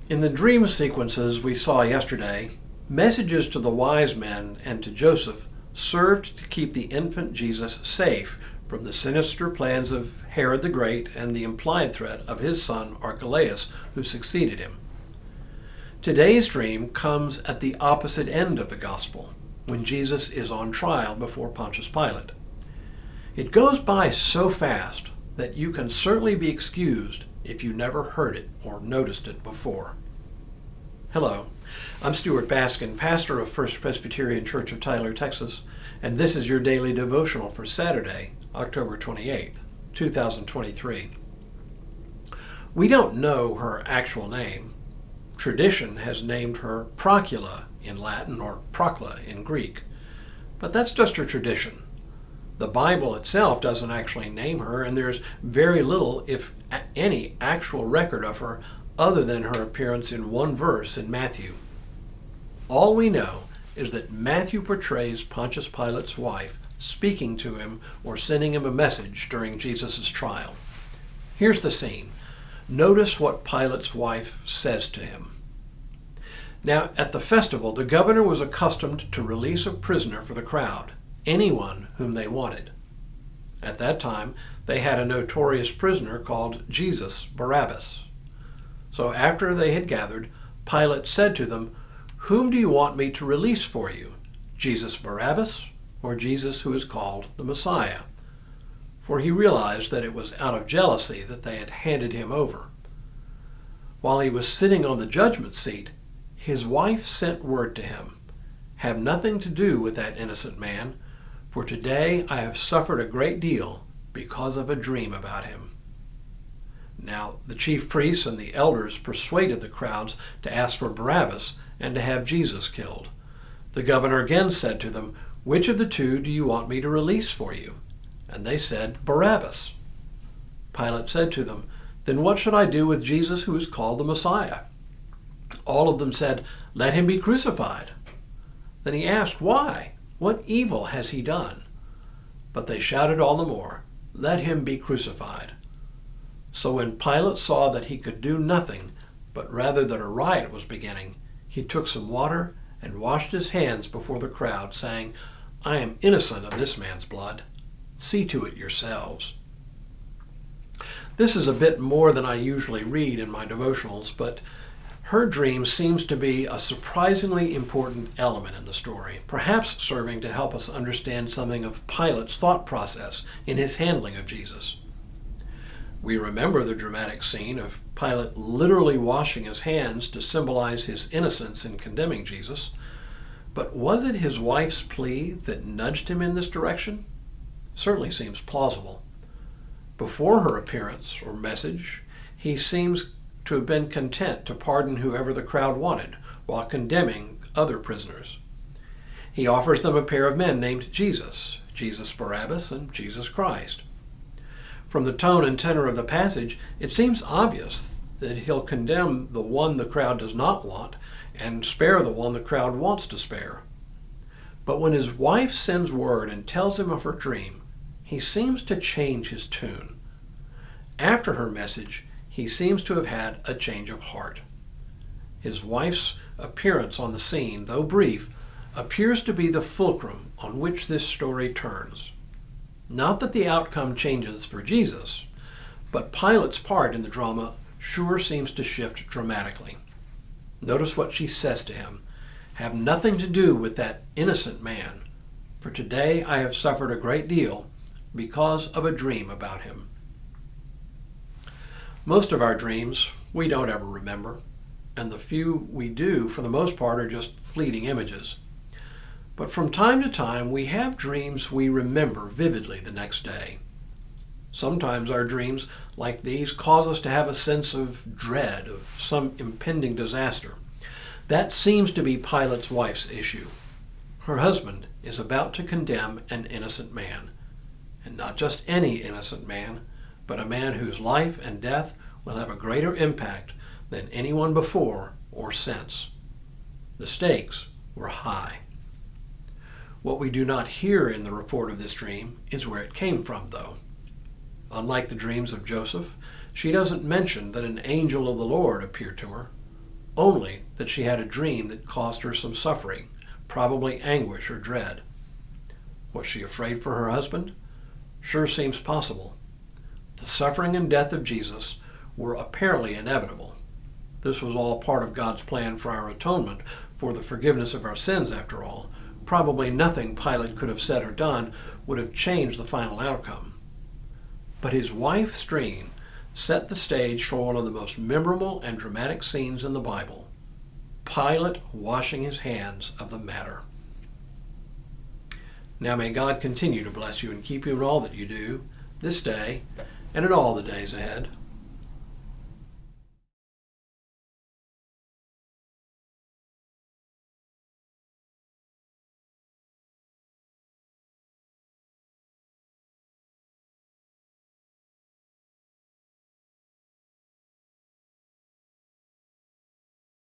In the dream sequences we saw yesterday, messages to the wise men and to Joseph served to keep the infant Jesus safe from the sinister plans of Herod the Great and the implied threat of his son Archelaus, who succeeded him. Today's dream comes at the opposite end of the gospel, when Jesus is on trial before Pontius Pilate. It goes by so fast that you can certainly be excused if you never heard it or noticed it before. Hello, I'm Stuart Baskin, pastor of First Presbyterian Church of Tyler, Texas, and this is your daily devotional for Saturday, October 28th, 2023. We don't know her actual name. Tradition has named her Procula in Latin or Procla in Greek, but that's just her tradition. The Bible itself doesn't actually name her, and there's very little, if any, actual record of her other than her appearance in one verse in Matthew. All we know is that Matthew portrays Pontius Pilate's wife speaking to him or sending him a message during Jesus' trial. Here's the scene. Notice what Pilate's wife says to him. Now, at the festival, the governor was accustomed to release a prisoner for the crowd, anyone whom they wanted. At that time, they had a notorious prisoner called Jesus Barabbas. So after they had gathered, Pilate said to them, "Whom do you want me to release for you, Jesus Barabbas or Jesus who is called the Messiah?" For he realized that it was out of jealousy that they had handed him over. While he was sitting on the judgment seat, his wife sent word to him, "Have nothing to do with that innocent man, for today I have suffered a great deal because of a dream about him." Now, the chief priests and the elders persuaded the crowds to ask for Barabbas and to have Jesus killed. The governor again said to them, "Which of the two do you want me to release for you?" And they said, "Barabbas." Pilate said to them, "Then what should I do with Jesus who is called the Messiah?" All of them said, "Let him be crucified." Then he asked, "Why? What evil has he done?" But they shouted all the more, "Let him be crucified." So when Pilate saw that he could do nothing, but rather that a riot was beginning, he took some water and washed his hands before the crowd, saying, "I am innocent of this man's blood. See to it yourselves." This is a bit more than I usually read in my devotionals, but her dream seems to be a surprisingly important element in the story, perhaps serving to help us understand something of Pilate's thought process in his handling of Jesus. We remember the dramatic scene of Pilate literally washing his hands to symbolize his innocence in condemning Jesus. But was it his wife's plea that nudged him in this direction? Certainly seems plausible. Before her appearance or message, he seems to have been content to pardon whoever the crowd wanted while condemning other prisoners. He offers them a pair of men named Jesus Barabbas and Jesus Christ. From the tone and tenor of the passage, it seems obvious that he'll condemn the one the crowd does not want and spare the one the crowd wants to spare. But when his wife sends word and tells him of her dream, he seems to change his tune. After her message, he seems to have had a change of heart. His wife's appearance on the scene, though brief, appears to be the fulcrum on which this story turns. Not that the outcome changes for Jesus, but Pilate's part in the drama sure seems to shift dramatically. Notice what she says to him, "Have nothing to do with that innocent man, for today I have suffered a great deal because of a dream about him." Most of our dreams we don't ever remember, and the few we do, for the most part, are just fleeting images. But from time to time, we have dreams we remember vividly the next day. Sometimes our dreams like these cause us to have a sense of dread of some impending disaster. That seems to be Pilate's wife's issue. Her husband is about to condemn an innocent man, and not just any innocent man, but a man whose life and death will have a greater impact than anyone before or since. The stakes were high. What we do not hear in the report of this dream is where it came from, though. Unlike the dreams of Joseph, she doesn't mention that an angel of the Lord appeared to her, only that she had a dream that caused her some suffering, probably anguish or dread. Was she afraid for her husband? Sure seems possible. The suffering and death of Jesus were apparently inevitable. This was all part of God's plan for our atonement, for the forgiveness of our sins, after all. Probably nothing Pilate could have said or done would have changed the final outcome. But his wife's dream set the stage for one of the most memorable and dramatic scenes in the Bible: Pilate washing his hands of the matter. Now may God continue to bless you and keep you in all that you do, this day and in all the days ahead.